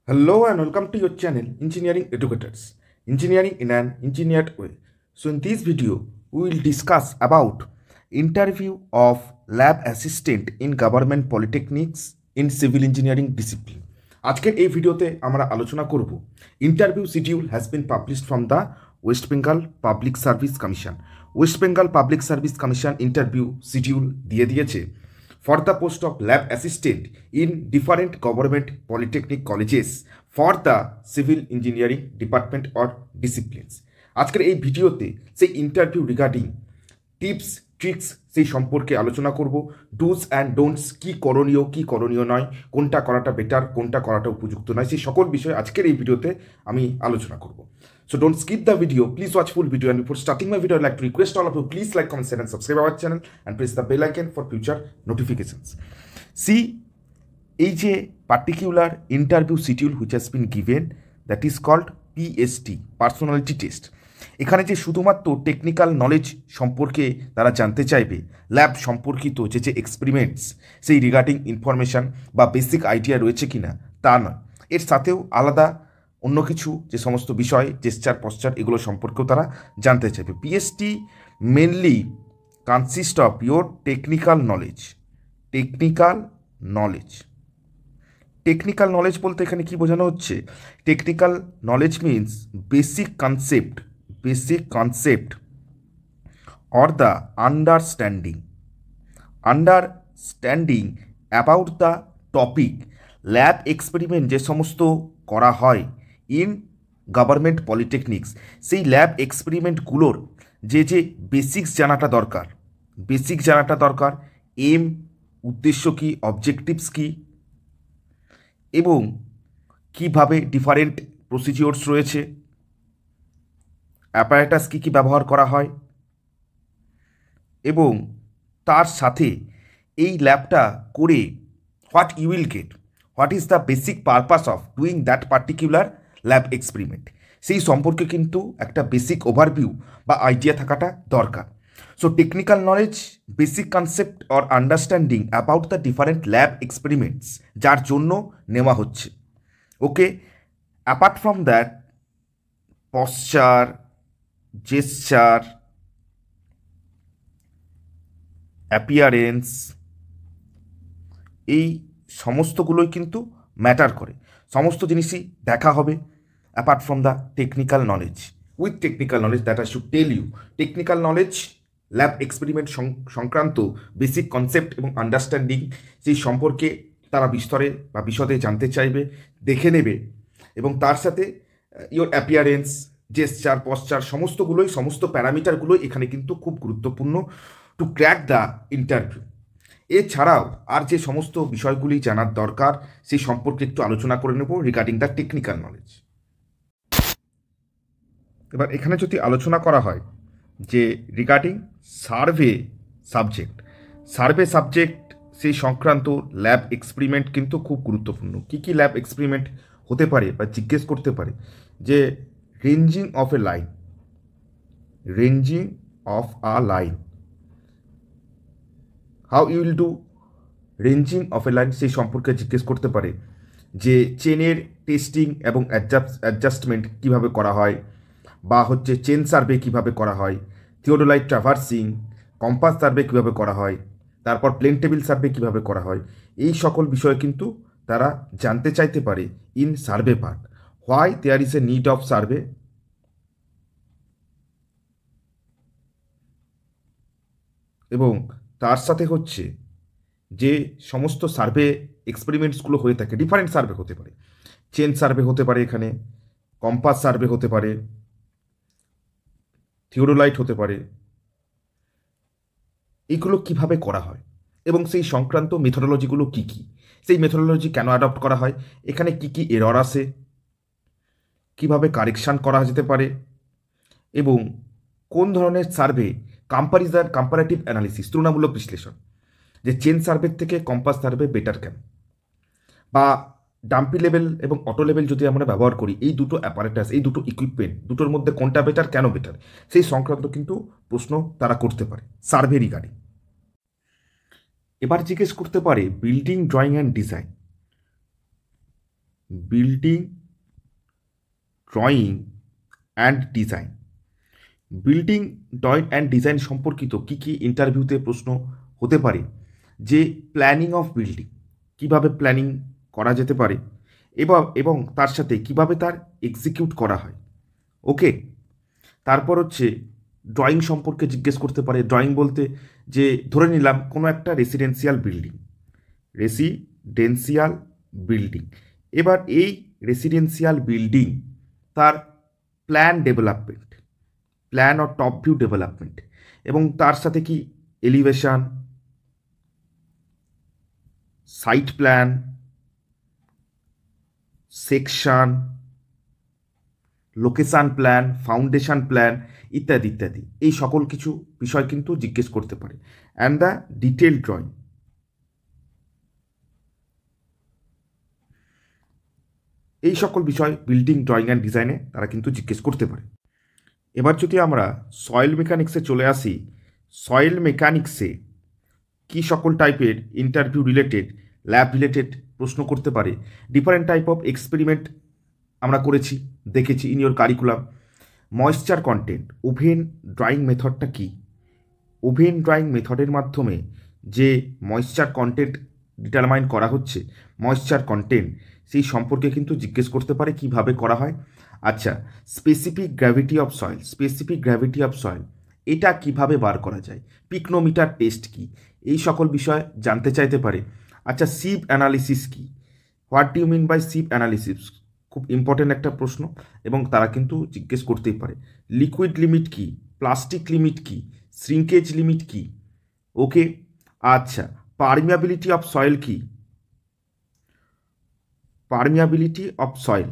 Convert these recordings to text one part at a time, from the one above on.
Hello and welcome to your channel Engineering Educators. Engineering in an engineered way. So in this video we will discuss about interview of lab assistant in government polytechnics in civil engineering discipline. আজকের এই ভিডিওতে আমরা আলোচনা করব interview schedule has been published from the West Bengal public service commission. West Bengal public service commission interview schedule দিয়ে দিয়েছে for the post of lab assistant in different government polytechnic colleges for the civil engineering department or disciplines. আজকের এই ভিডিওতে সেই interview regarding tips tricks সেই সম্পর্কে আলোচনা করব। ডুজ অ্যান্ড ডোন্টস, কী করণীয় নয়, কোনটা করাটা বেটার, কোনটা করাটা উপযুক্ত নয়, সেই সকল বিষয় আজকের এই ভিডিওতে আমি আলোচনা করব। So don't skip the video, please watch full video, and before starting my video I'd like to request all of you, please like, comment, share and subscribe our channel and press the bell icon for future notifications. See, এই যে particular interview schedule which has been given, that is called PST, personality test. এখানে যে শুধুমাত্র technical knowledge সম্পর্কে তারা জানতে চাইবে, lab সম্পর্কিত যে এক্সপেরিমেন্টস সেই রিগার্ডিং ইনফরমেশান বা বেসিক আইডিয়া রয়েছে কিনা তা নয়, এর সাথেও আলাদা অন্য কিছু যে সমস্ত বিষয় জেস্চার পশ্চার এগুলো সম্পর্কেও তারা জানতে চাইবে। PST mainly consist of your technical knowledge বলতে এখানে কি বোঝানো হচ্ছে? Technical knowledge means basic concept or the understanding about the topic. Lab experiment যে সমস্ত করা হয় ইন গভর্নমেন্ট পলিটেকনিক্স, সেই ল্যাব এক্সপেরিমেন্টগুলোর যে বেসিক্স জানাটা দরকার, এম, উদ্দেশ্য কী, অবজেক্টিভস কী, এবং কিভাবে ডিফারেন্ট প্রসিডিওরস রয়েছে, অ্যাপারেটাস কী ব্যবহার করা হয়, এবং তার সাথে এই ল্যাবটা করে what you will get, what is the basic purpose of doing that particular lab experiment, সেই সম্পর্কে কিন্তু একটা বেসিক ওভারভিউ বা আইডিয়া থাকাটা দরকার। So technical knowledge, basic concept or understanding about the different lab experiments যার জন্য নেওয়া হচ্ছে। Okay, apart from that posture, gesture, appearance, এই সমস্তগুলোই কিন্তু ম্যাটার করে। সমস্ত জিনিসই দেখা হবে apart from the technical knowledge. With technical knowledge that I should tell you, technical knowledge lab experiment সংক্রান্ত বেসিক কনসেপ্ট এবং আন্ডারস্ট্যান্ডিং সেই সম্পর্কে তারা বিস্তরে বা বিশদে জানতে চাইবে, দেখে নেবে, এবং তার সাথে ইয়োর অ্যাপিয়ারেন্স, জেস্চার, পশ্চার সমস্ত প্যারামিটারগুলোই এখানে কিন্তু খুব গুরুত্বপূর্ণ টু ক্র্যাক দ্য ইন্টারভিউ। এছাড়াও আর যে সমস্ত বিষয়গুলি জানার দরকার সেই সম্পর্কে একটু আলোচনা করে নেব রিগার্ডিং দ্য টেকনিক্যাল নলেজ। এবার এখানে যদি আলোচনা করা হয় যে রিগার্ডিং সার্ভে সাবজেক্ট সেই সংক্রান্ত ল্যাব এক্সপেরিমেন্ট কিন্তু খুব গুরুত্বপূর্ণ। কী ল্যাব এক্সপেরিমেন্ট হতে পারে বা জিজ্ঞেস করতে পারে যে ranging of a line, how you will do ranging of a line, সেই সম্পর্কে জিজ্ঞেস করতে পারে যে চেনের টেস্টিং এবং অ্যাডজাস্টমেন্ট কীভাবে করা হয়, বা চেন সার্ভে কীভাবে করা হয়, থিওডোলাইট ট্রাভার্সিং, কম্পাস সার্ভে কীভাবে করা হয়, তারপর প্লেন টেবিল সার্ভে কীভাবে করা হয়, এই সকল বিষয়ে কিন্তু তারা জানতে চাইতে পারে in survey part. Why there is a need of survey, এবং তার সাথে যে সমস্ত সার্ভে এক্সপেরিমেন্টসগুলো হয়ে থাকে, ডিফারেন্ট সার্ভে হতে পারে, চেন সার্ভে হতে পারে, এখানে কম্পাস সার্ভে হতে পারে, থিওডোলাইট হতে পারে, এইগুলো কিভাবে করা হয় এবং সেই সংক্রান্ত মেথোডোলজিগুলো কী, সেই মেথোডোলজি কেন অ্যাডপ্ট করা হয়, এখানে কি এরর আসে, কিভাবে কারেকশান করা যেতে পারে, এবং কোন ধরনের সার্ভে কম্পারেটিভ অ্যানালিসিস, তুলনামূলক বিশ্লেষণ, যে চেন সার্ভের থেকে কম্পাস সার্ভে বেটার কেন, বা ডাম্পি লেভেল এবং অটো লেভেল যদি আমরা ব্যবহার করি, এই দুটো অ্যাপারেটাস, এই দুটো ইকুইপমেন্ট, দুটোর মধ্যে কোনটা বেটার, কেন বেটার, সেই সংক্রান্ত কিন্তু প্রশ্ন তারা করতে পারে সার্ভে রিগার্ডিং। এবার জিজ্ঞেস করতে পারে building drawing and design, building drawing and design. Building drawing and design সম্পর্কিত কী কী ইন্টারভিউতে প্রশ্ন হতে পারে, যে প্ল্যানিং অফ বিল্ডিং, কীভাবে প্ল্যানিং করা যেতে পারে এবং তার সাথে কিভাবে তার এক্সিকিউট করা হয়। ওকে, তারপর হচ্ছে ড্রয়িং সম্পর্কে জিজ্ঞেস করতে পারে। ড্রয়িং বলতে যে ধরে নিলাম কোনো একটা রেসিডেন্সিয়াল বিল্ডিং, এবার এই রেসিডেন্সিয়াল বিল্ডিং তার plan or top view development, এবং তার সাথে কি elevation, site plan, section, location plan, foundation plan ইত্যাদি ইত্যাদি, এই সকল কিছু বিষয় কিন্তু জিজ্ঞেস করতে পারে। অ্যান্ড দ্য ডিটেল ড্রয়িং, এই সকল বিষয় বিল্ডিং ড্রয়িং অ্যান্ড ডিজাইনে তারা কিন্তু জিজ্ঞেস করতে পারে। এবার যদি আমরা সয়েল মেকানিক্সে চলে আসি, সয়েল মেকানিক্সে কী সকল টাইপের ইন্টারভিউ রিলেটেড, ল্যাব রিলেটেড প্রশ্ন করতে পারে। ডিফারেন্ট টাইপ অফ এক্সপেরিমেন্ট আমরা করেছি, দেখেছি in your curriculum. Moisture content, oven drying মেথডটা কি? ওভেন ড্রয়িং মেথডের মাধ্যমে যে ময়েশ্চার কন্টেন্ট ডিটারমাইন করা হচ্ছে, ময়েশ্চার কন্টেন্ট, সেই সম্পর্কে কিন্তু জিজ্ঞেস করতে পারে কিভাবে করা হয়। আচ্ছা, স্পেসিফিক গ্র্যাভিটি অফ সয়েল, এটা কিভাবে বার করা যায়? পিকনোমিটার টেস্ট কি? এই সকল বিষয় জানতে চাইতে পারে। আচ্ছা, সিভ অ্যানালিসিস কি? What do you mean by sieve analysis? খুব ইম্পর্টেন্ট একটা প্রশ্ন, এবং তারা কিন্তু জিজ্ঞেস করতেই পারে। লিকুইড লিমিট কি? প্লাস্টিক লিমিট কি? শ্রিঙ্কেজ লিমিট কি? ওকে, আচ্ছা, পারমিয়াবিলিটি অফ সয়েল কি? Permeability of soil,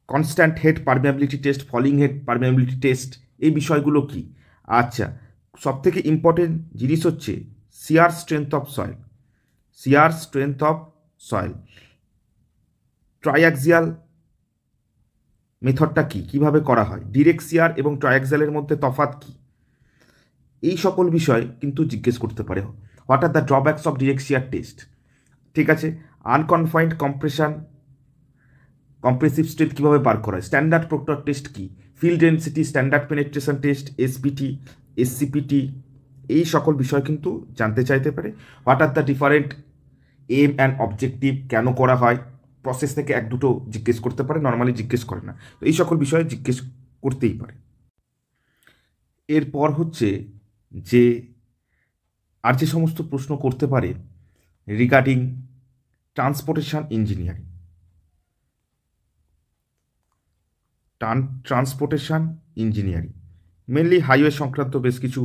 constant head permeability test, falling head permeability test, এই বিষয়গুলো কি? আচ্ছা, সবথেকে ইম্পর্টেন্ট জিনিস হচ্ছে shear strength of soil, triaxial মেথডটা কি, কিভাবে করা হয়? ডিরেক্ট শিয়ার এবং ট্রাইঅ্যাক্সিয়ালের মধ্যে তফাৎ কি? এই সকল বিষয় কিন্তু জিজ্ঞেস করতে পারে। What are the drawbacks of direct shear test? ঠিক আছে, আনকনফাইন্ড কম্প্রেসিভ স্ট্রেংথ কীভাবে বার করা হয়? স্ট্যান্ডার্ড প্রক্টর টেস্ট কি? Field density, standard penetration test, SPT, SCPT, এই সকল বিষয় কিন্তু জানতে চাইতে পারে। What are the different aim and objective, কেন করা হয়? প্রসেস থেকে এক দুটো জিজ্ঞেস করতে পারে, নর্মালি জিজ্ঞেস করে না। তো এই সকল বিষয়ে জিজ্ঞেস করতেই পারে। এরপর হচ্ছে যে আর যে সমস্ত প্রশ্ন করতে পারে regarding transportation engineering, mainly highway সংক্রান্ত বেশ কিছু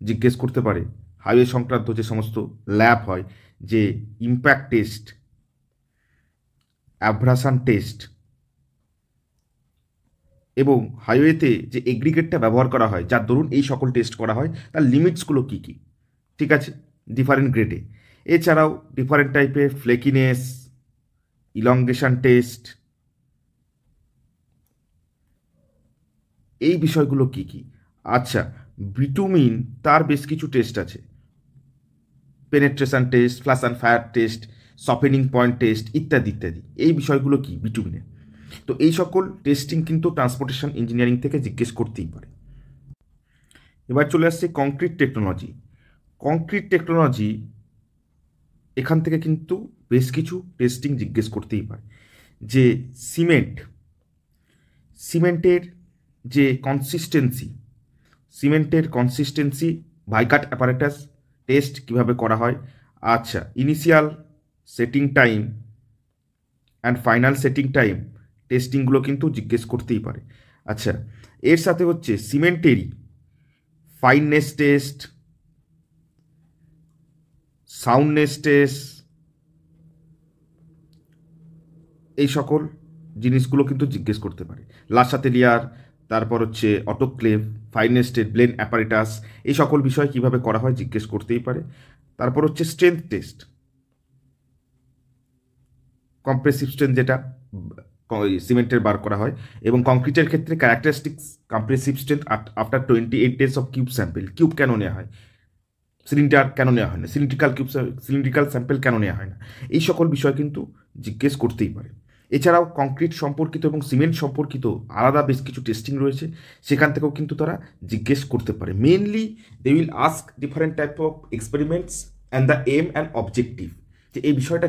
জিজ্ঞেস করতে পারে। হাইওয়ে সংক্রান্ত যে সমস্ত ল্যাব হয়, যে ইম্প্যাক্ট টেস্ট, অ্যাব্রাশন টেস্ট, এবং হাইওয়েতে যে এগ্রিগেটটা ব্যবহার করা হয়, যার দরুন এই সকল টেস্ট করা হয়, তার লিমিটসগুলো কী কী? ঠিক আছে, ডিফারেন্ট গ্রেডে। এছাড়াও ডিফারেন্ট টাইপের ফ্লেকিনেস, ইলংগেশন টেস্ট, এই বিষয়গুলো কী কী? আচ্ছা, বিটুমিন, তার বেশ কিছু টেস্ট আছে, penetration test, flash and fire test, softening point test ইত্যাদি ইত্যাদি, এই বিষয়গুলো কি বিটুমিনে? তো এই সকল টেস্টিং কিন্তু ট্রান্সপোর্টেশন ইঞ্জিনিয়ারিং থেকে জিজ্ঞেস করতেই পারে। এবার চলে আসছে কংক্রিট টেকনোলজি, এখান থেকে কিন্তু বেশ কিছু টেস্টিং জিজ্ঞেস করতেই পারে। যে সিমেন্টের যে কনসিস্টেন্সি, ভাইকাট অ্যাপারেটাস টেস্ট কিভাবে করা হয়? আচ্ছা, initial setting time and final setting time টেস্টিংগুলো কিন্তু জিজ্ঞেস করতেই পারে। আচ্ছা, এর সাথে হচ্ছে সিমেন্টেরই ফাইননেস টেস্ট, সাউন্ডনেস টেস্ট, এই সকল জিনিসগুলো কিন্তু জিজ্ঞেস করতে পারে। লাসাতেলিয়ার, তারপর হচ্ছে autoclave, fineness test, blende apparatus, এই সকল বিষয় কিভাবে করা হয় জিজ্ঞেস করতেই পারে। তারপর হচ্ছে স্ট্রেংথ টেস্ট, কম্প্রেসিভ স্ট্রেংথ যেটা সিমেন্টের বার করা হয়, এবং কংক্রিটের ক্ষেত্রে characteristics compressive strength after 28 days of cube sample, cube কেন নেওয়া হয়, সিলিন্ডার কেন নেওয়া হয় না, সিলিন্ড্রিক্যাল স্যাম্পেল কেন নেওয়া হয় না, এই সকল বিষয় কিন্তু জিজ্ঞেস করতেই পারে। এছাড়াও কংক্রিট সম্পর্কিত এবং সিমেন্ট সম্পর্কিত আলাদা বেশ কিছু টেস্টিং রয়েছে, সেখান থেকেও কিন্তু তারা জিজ্ঞেস করতে পারে। Mainly they will ask different type of experiments and the aim and objective, যে এই বিষয়টা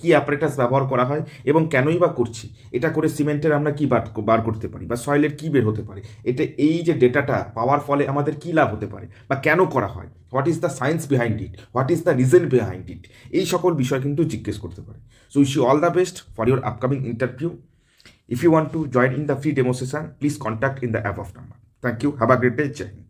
কী অ্যাপারেটাস ব্যবহার করা হয় এবং কেনই বা করছি, এটা করে সিমেন্টের আমরা কী বার করতে পারি বা সয়েলের কী বের হতে পারে, এটা এই যে ডেটাটা পাওয়ার ফলে আমাদের কী লাভ হতে পারে বা কেন করা হয়, what is the science behind it, what is the reason behind it, এই সকল বিষয় কিন্তু জিজ্ঞেস করতে পারে। So wish you all the best for your upcoming interview. If you want to join in the free demo session, please contact in the above number. Thank you. Have a great day. Jai Hind.